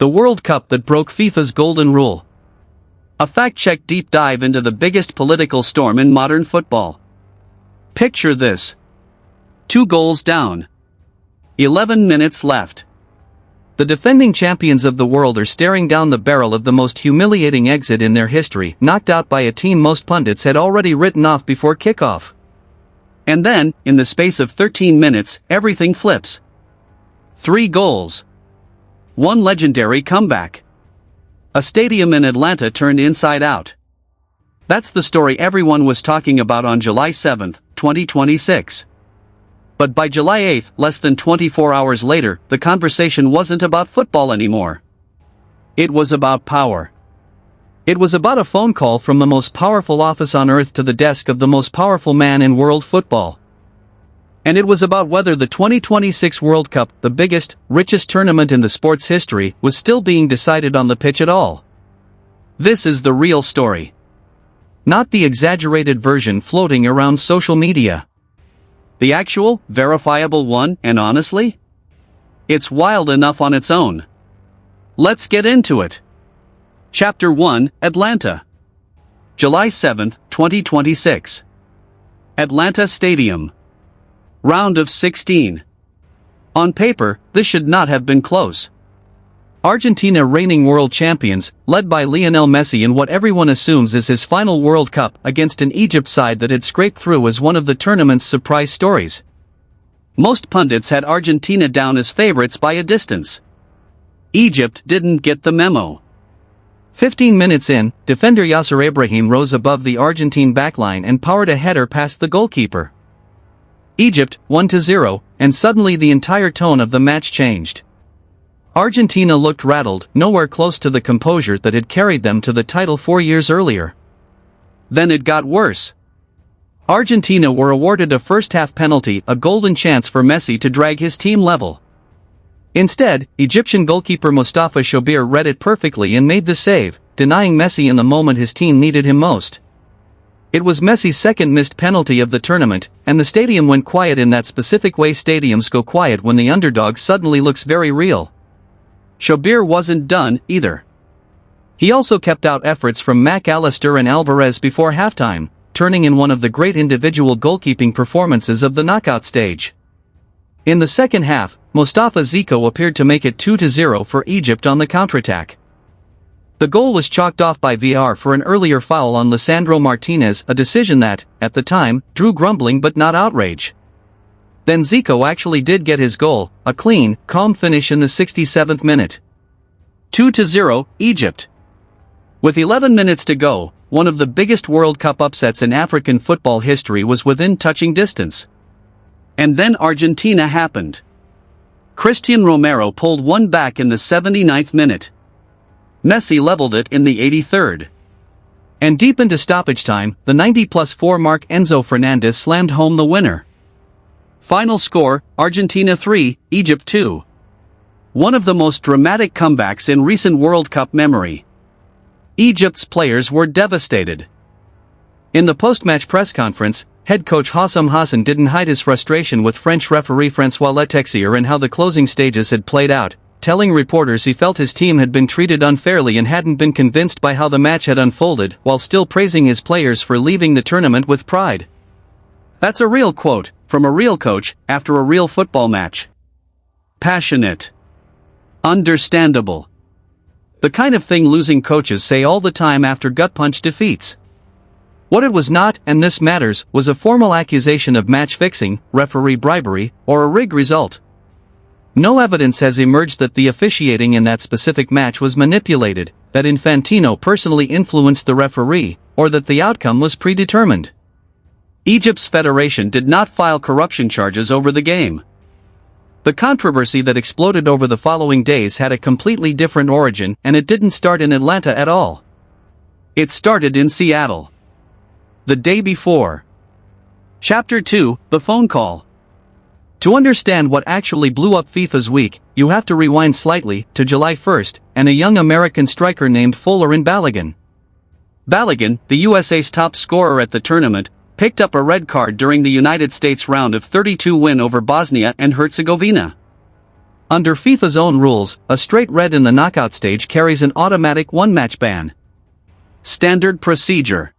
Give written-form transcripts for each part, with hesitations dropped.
The World Cup that broke FIFA's golden rule. A fact-check deep dive into the biggest political storm in modern football. Picture this. 2 goals down. 11 minutes left. The defending champions of the world are staring down the barrel of the most humiliating exit in their history, knocked out by a team most pundits had already written off before kickoff. And then, in the space of 13 minutes, everything flips. 3 goals. 1 legendary comeback. A stadium in Atlanta turned inside out. That's the story everyone was talking about on July 7, 2026. But by July 8, less than 24 hours later, the conversation wasn't about football anymore. It was about power. It was about a phone call from the most powerful office on earth to the desk of the most powerful man in world football. And it was about whether the 2026 World Cup, the biggest, richest tournament in the sport's history, was still being decided on the pitch at all. This is the real story. Not the exaggerated version floating around social media. The actual, verifiable one, and honestly, it's wild enough on its own. Let's get into it. Chapter 1, Atlanta. July 7, 2026. Atlanta Stadium. Round of 16. On paper, this should not have been close. Argentina reigning world champions, led by Lionel Messi in what everyone assumes is his final World Cup against an Egypt side that had scraped through as one of the tournament's surprise stories. Most pundits had Argentina down as favorites by a distance. Egypt didn't get the memo. 15 minutes in, defender Yasser Ibrahim rose above the Argentine backline and powered a header past the goalkeeper. Egypt, 1-0, and suddenly the entire tone of the match changed. Argentina looked rattled, nowhere close to the composure that had carried them to the title 4 years earlier. Then it got worse. Argentina were awarded a first-half penalty, a golden chance for Messi to drag his team level. Instead, Egyptian goalkeeper Mustafa Shobir read it perfectly and made the save, denying Messi in the moment his team needed him most. It was Messi's second missed penalty of the tournament, and the stadium went quiet in that specific way stadiums go quiet when the underdog suddenly looks very real. Shobir wasn't done, either. He also kept out efforts from Mac Allister and Alvarez before halftime, turning in one of the great individual goalkeeping performances of the knockout stage. In the second half, Mustafa Zico appeared to make it 2-0 for Egypt on the counterattack. The goal was chalked off by VAR for an earlier foul on Lisandro Martinez, a decision that, at the time, drew grumbling but not outrage. Then Zico actually did get his goal, a clean, calm finish in the 67th minute. 2-0, Egypt. With 11 minutes to go, one of the biggest World Cup upsets in African football history was within touching distance. And then Argentina happened. Christian Romero pulled one back in the 79th minute. Messi leveled it in the 83rd. And deep into stoppage time, the 90+4 mark Enzo Fernandez slammed home the winner. Final score, Argentina 3, Egypt 2. One of the most dramatic comebacks in recent World Cup memory. Egypt's players were devastated. In the post-match press conference, head coach Hossam Hassan didn't hide his frustration with French referee François Letexier and how the closing stages had played out, telling reporters he felt his team had been treated unfairly and hadn't been convinced by how the match had unfolded, while still praising his players for leaving the tournament with pride. That's a real quote, from a real coach, after a real football match. Passionate. Understandable. The kind of thing losing coaches say all the time after gut-punch defeats. What it was not, and this matters, was a formal accusation of match fixing, referee bribery, or a rigged result. No evidence has emerged that the officiating in that specific match was manipulated, that Infantino personally influenced the referee, or that the outcome was predetermined. Egypt's federation did not file corruption charges over the game. The controversy that exploded over the following days had a completely different origin, and it didn't start in Atlanta at all. It started in Seattle. The day before. Chapter 2, The Phone Call. To understand what actually blew up FIFA's week, you have to rewind slightly to July 1st, and a young American striker named Folarin Balogun. Balogun, the USA's top scorer at the tournament, picked up a red card during the United States round of 32 win over Bosnia and Herzegovina. Under FIFA's own rules, a straight red in the knockout stage carries an automatic one-match ban. Standard procedure.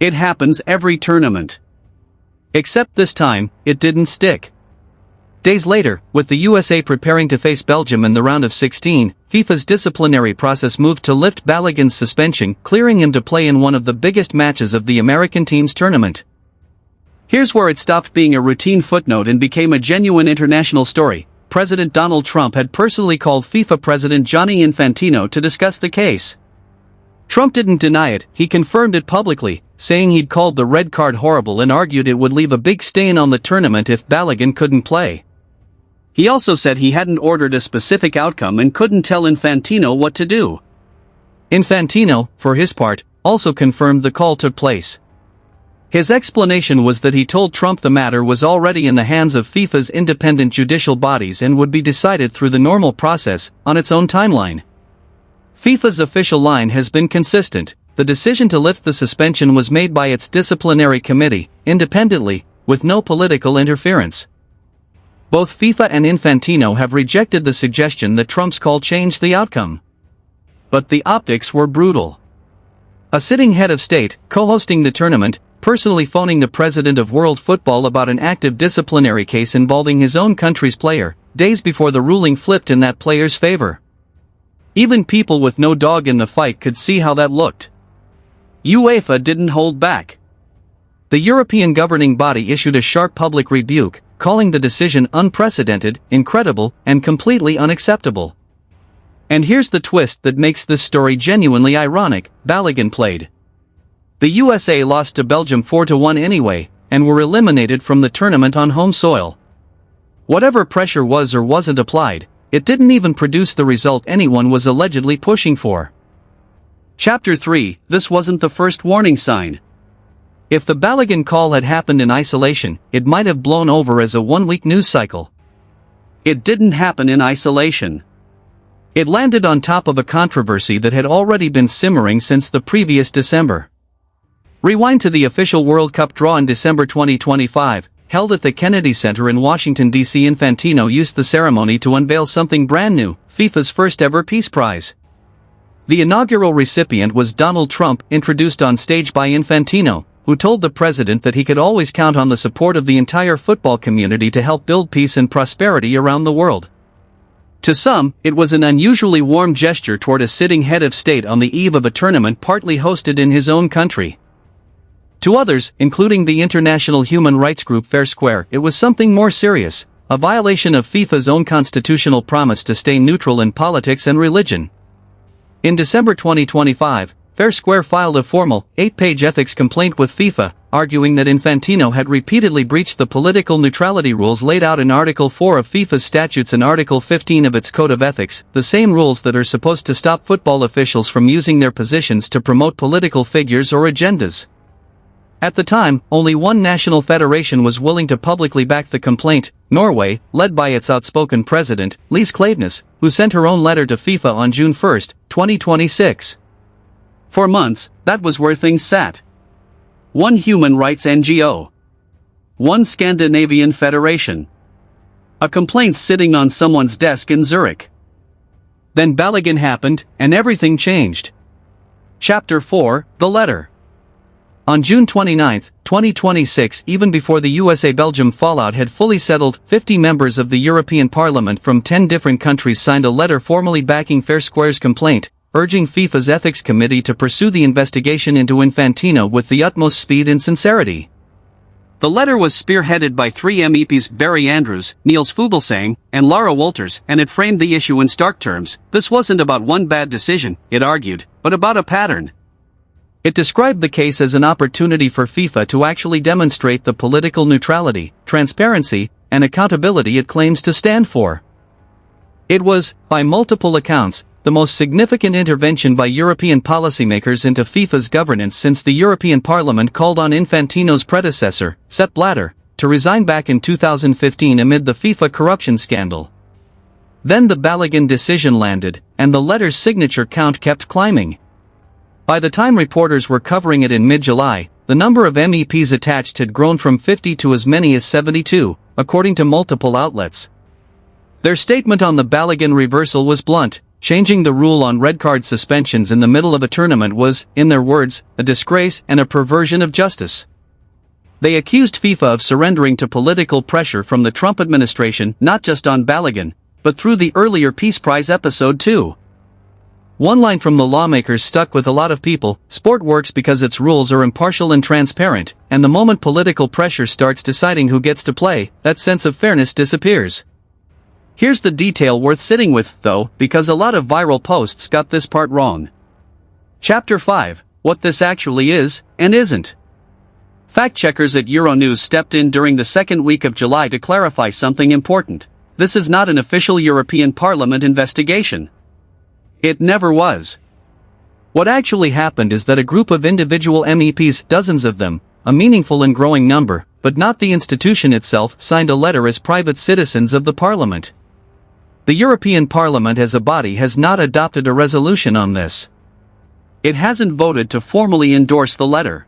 It happens every tournament. Except this time, it didn't stick. Days later, with the USA preparing to face Belgium in the round of 16, FIFA's disciplinary process moved to lift Balogun's suspension, clearing him to play in one of the biggest matches of the American team's tournament. Here's where it stopped being a routine footnote and became a genuine international story. President Donald Trump had personally called FIFA President Gianni Infantino to discuss the case. Trump didn't deny it, he confirmed it publicly, saying he'd called the red card horrible and argued it would leave a big stain on the tournament if Balogun couldn't play. He also said he hadn't ordered a specific outcome and couldn't tell Infantino what to do. Infantino, for his part, also confirmed the call took place. His explanation was that he told Trump the matter was already in the hands of FIFA's independent judicial bodies and would be decided through the normal process, on its own timeline. FIFA's official line has been consistent. The decision to lift the suspension was made by its disciplinary committee, independently, with no political interference. Both FIFA and Infantino have rejected the suggestion that Trump's call changed the outcome. But the optics were brutal. A sitting head of state, co-hosting the tournament, personally phoning the president of world football about an active disciplinary case involving his own country's player, days before the ruling flipped in that player's favor. Even people with no dog in the fight could see how that looked. UEFA didn't hold back. The European governing body issued a sharp public rebuke, calling the decision unprecedented, incredible, and completely unacceptable. And here's the twist that makes this story genuinely ironic: Balogun played. The USA lost to Belgium 4-1 anyway, and were eliminated from the tournament on home soil. Whatever pressure was or wasn't applied, it didn't even produce the result anyone was allegedly pushing for. Chapter 3. This wasn't the first warning sign. If the Balogun call had happened in isolation, it might have blown over as a one-week news cycle. It didn't happen in isolation. It landed on top of a controversy that had already been simmering since the previous December. Rewind to the official World Cup draw in December 2025, held at the Kennedy Center in Washington, D.C. Infantino used the ceremony to unveil something brand new: FIFA's first-ever Peace Prize. The inaugural recipient was Donald Trump, introduced on stage by Infantino, who told the president that he could always count on the support of the entire football community to help build peace and prosperity around the world. To some, it was an unusually warm gesture toward a sitting head of state on the eve of a tournament partly hosted in his own country. To others, including the international human rights group Fair Square, it was something more serious, a violation of FIFA's own constitutional promise to stay neutral in politics and religion. In December 2025, Fair Square filed a formal, 8-page ethics complaint with FIFA, arguing that Infantino had repeatedly breached the political neutrality rules laid out in Article 4 of FIFA's statutes and Article 15 of its Code of Ethics, the same rules that are supposed to stop football officials from using their positions to promote political figures or agendas. At the time, only one national federation was willing to publicly back the complaint: Norway, led by its outspoken president, Lise Klaveness, who sent her own letter to FIFA on June 1, 2026. For months, that was where things sat. One human rights NGO. One Scandinavian federation. A complaint sitting on someone's desk in Zurich. Then Balogun happened, and everything changed. Chapter 4, The Letter. On June 29, 2026, even before the USA-Belgium fallout had fully settled, 50 members of the European Parliament from 10 different countries signed a letter formally backing Fair Square's complaint, urging FIFA's Ethics Committee to pursue the investigation into Infantino with the utmost speed and sincerity. The letter was spearheaded by 3 MEPs Barry Andrews, Niels Fuglsang, and Lara Wolters, and it framed the issue in stark terms. This wasn't about one bad decision, it argued, but about a pattern. It described the case as an opportunity for FIFA to actually demonstrate the political neutrality, transparency, and accountability it claims to stand for. It was, by multiple accounts, the most significant intervention by European policymakers into FIFA's governance since the European Parliament called on Infantino's predecessor, Sepp Blatter, to resign back in 2015 amid the FIFA corruption scandal. Then the Balogun decision landed, and the letter's signature count kept climbing. By the time reporters were covering it in mid-July, the number of MEPs attached had grown from 50 to as many as 72, according to multiple outlets. Their statement on the Balogun reversal was blunt. Changing the rule on red card suspensions in the middle of a tournament was, in their words, a disgrace and a perversion of justice. They accused FIFA of surrendering to political pressure from the Trump administration not just on Balogun, but through the earlier Peace Prize episode too. One line from the Lawmakers stuck with a lot of people: sport works because its rules are impartial and transparent, and the moment political pressure starts deciding who gets to play, that sense of fairness disappears. Here's the detail worth sitting with, though, because a lot of viral posts got this part wrong. Chapter 5: What this actually is, and isn't. Fact-checkers at Euronews stepped in during the second week of July to clarify something important. This is not an official European Parliament investigation. It never was. What actually happened is that a group of individual MEPs, dozens of them, a meaningful and growing number, but not the institution itself, signed a letter as private citizens of the Parliament. The European Parliament as a body has not adopted a resolution on this. It hasn't voted to formally endorse the letter.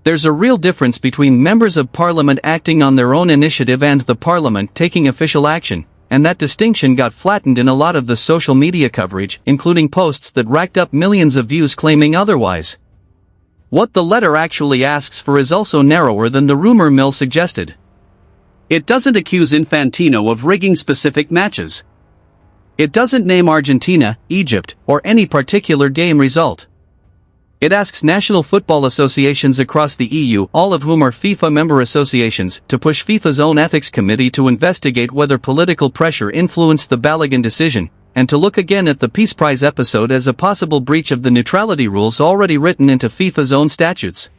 There's a real difference between members of Parliament acting on their own initiative and the Parliament taking official action, and that distinction got flattened in a lot of the social media coverage, including posts that racked up millions of views claiming otherwise. What the letter actually asks for is also narrower than the rumor mill suggested. It doesn't accuse Infantino of rigging specific matches. It doesn't name Argentina, Egypt, or any particular game result. It asks national football associations across the EU, all of whom are FIFA member associations, to push FIFA's own ethics committee to investigate whether political pressure influenced the Balogun decision, and to look again at the Peace Prize episode as a possible breach of the neutrality rules already written into FIFA's own statutes.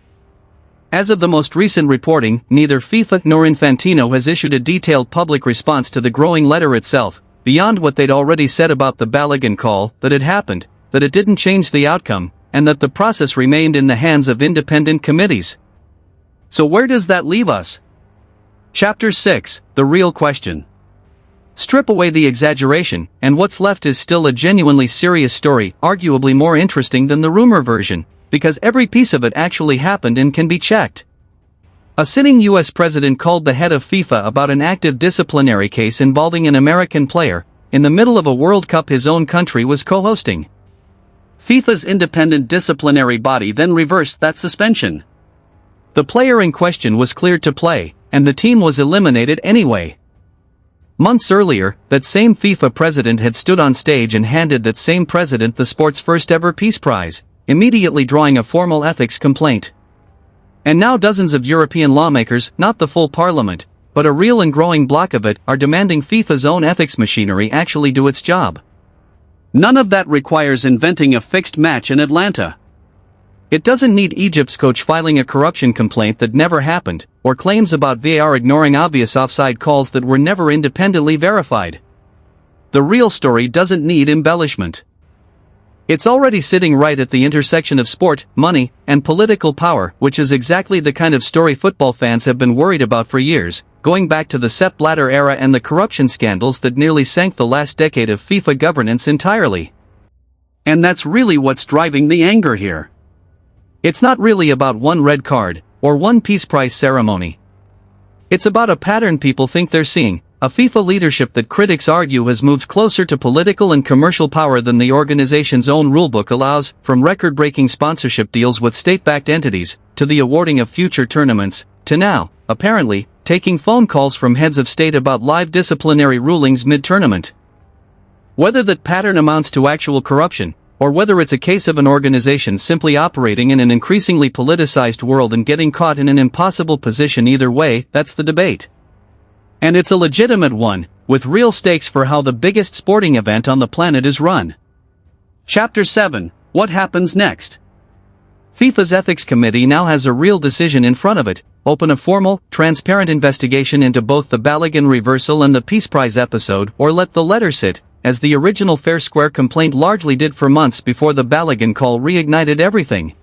As of the most recent reporting, neither FIFA nor Infantino has issued a detailed public response to the growing letter itself, beyond what they'd already said about the Balogun call, that it happened, that it didn't change the outcome, and that the process remained in the hands of independent committees. So where does that leave us? Chapter 6: The Real Question. Strip away the exaggeration, and what's left is still a genuinely serious story, arguably more interesting than the rumor version, because every piece of it actually happened and can be checked. A sitting US president called the head of FIFA about an active disciplinary case involving an American player, in the middle of a World Cup his own country was co-hosting. FIFA's independent disciplinary body then reversed that suspension. The player in question was cleared to play, and the team was eliminated anyway. Months earlier, that same FIFA president had stood on stage and handed that same president the sport's first ever Peace Prize, immediately drawing a formal ethics complaint. And now dozens of European lawmakers, not the full parliament, but a real and growing block of it, are demanding FIFA's own ethics machinery actually do its job. None of that requires inventing a fixed match in Atlanta. It doesn't need Egypt's coach filing a corruption complaint that never happened, or claims about VAR ignoring obvious offside calls that were never independently verified. The real story doesn't need embellishment. It's already sitting right at the intersection of sport, money, and political power, which is exactly the kind of story football fans have been worried about for years, going back to the Sepp Blatter era and the corruption scandals that nearly sank the last decade of FIFA governance entirely. And that's really what's driving the anger here. It's not really about one red card, or one Peace Prize ceremony. It's about a pattern people think they're seeing, a FIFA leadership that critics argue has moved closer to political and commercial power than the organization's own rulebook allows, from record-breaking sponsorship deals with state-backed entities, to the awarding of future tournaments, to now, apparently, taking phone calls from heads of state about live disciplinary rulings mid-tournament. Whether that pattern amounts to actual corruption, or whether it's a case of an organization simply operating in an increasingly politicized world and getting caught in an impossible position, either way, that's the debate. And it's a legitimate one, with real stakes for how the biggest sporting event on the planet is run. Chapter 7: What happens next? FIFA's ethics committee now has a real decision in front of it: open a formal, transparent investigation into both the Balogun reversal and the Peace Prize episode, or let the letter sit, as the original Fair Square complaint largely did for months before the Balogun call reignited everything.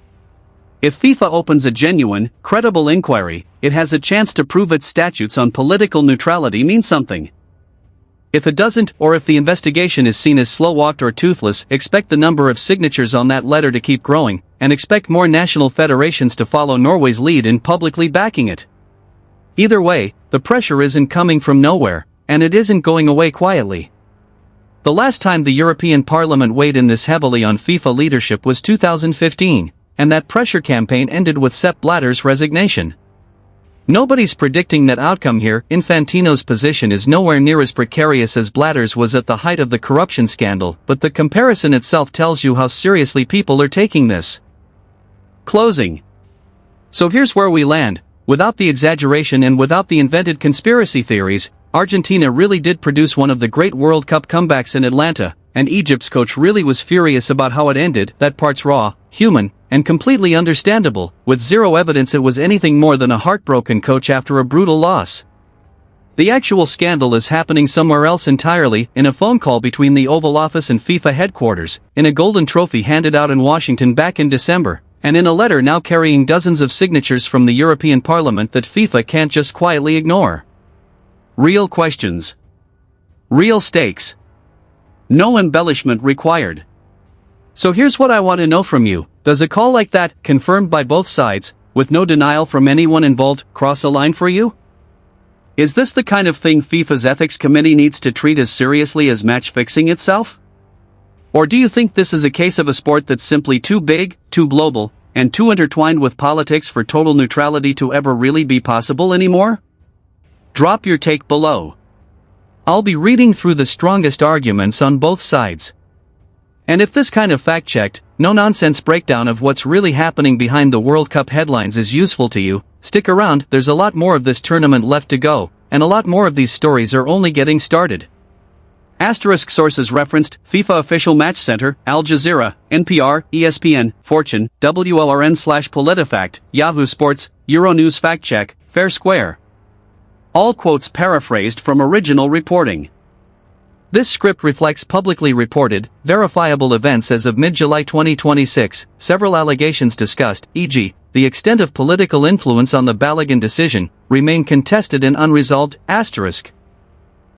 If FIFA opens a genuine, credible inquiry, it has a chance to prove its statutes on political neutrality mean something. If it doesn't, or if the investigation is seen as slow-walked or toothless, expect the number of signatures on that letter to keep growing, and expect more national federations to follow Norway's lead in publicly backing it. Either way, the pressure isn't coming from nowhere, and it isn't going away quietly. The last time the European Parliament weighed in this heavily on FIFA leadership was 2015, and that pressure campaign ended with Sepp Blatter's resignation. Nobody's predicting that outcome here. Infantino's position is nowhere near as precarious as Blatter's was at the height of the corruption scandal, but the comparison itself tells you how seriously people are taking this. Closing. So here's where we land. Without the exaggeration and without the invented conspiracy theories, Argentina really did produce one of the great World Cup comebacks in Atlanta, and Egypt's coach really was furious about how it ended. That part's raw, human, and completely understandable, with zero evidence it was anything more than a heartbroken coach after a brutal loss. The actual scandal is happening somewhere else entirely, in a phone call between the Oval Office and FIFA headquarters, in a golden trophy handed out in Washington back in December, and in a letter now carrying dozens of signatures from the European Parliament that FIFA can't just quietly ignore. Real questions. Real stakes. No embellishment required. So here's what I want to know from you. Does a call like that, confirmed by both sides, with no denial from anyone involved, cross a line for you? Is this the kind of thing FIFA's ethics committee needs to treat as seriously as match fixing itself? Or do you think this is a case of a sport that's simply too big, too global, and too intertwined with politics for total neutrality to ever really be possible anymore? Drop your take below. I'll be reading through the strongest arguments on both sides. And if this kind of fact-checked, no-nonsense breakdown of what's really happening behind the World Cup headlines is useful to you, stick around. There's a lot more of this tournament left to go, and a lot more of these stories are only getting started. Asterisk sources referenced: FIFA Official Match Center, Al Jazeera, NPR, ESPN, Fortune, WLRN/PolitiFact, Yahoo Sports, Euronews Fact Check, Fair Square. All quotes paraphrased from original reporting. This script reflects publicly reported, verifiable events as of mid-July 2026. Several allegations discussed, e.g., the extent of political influence on the Balogun decision, remain contested and unresolved. Asterisk.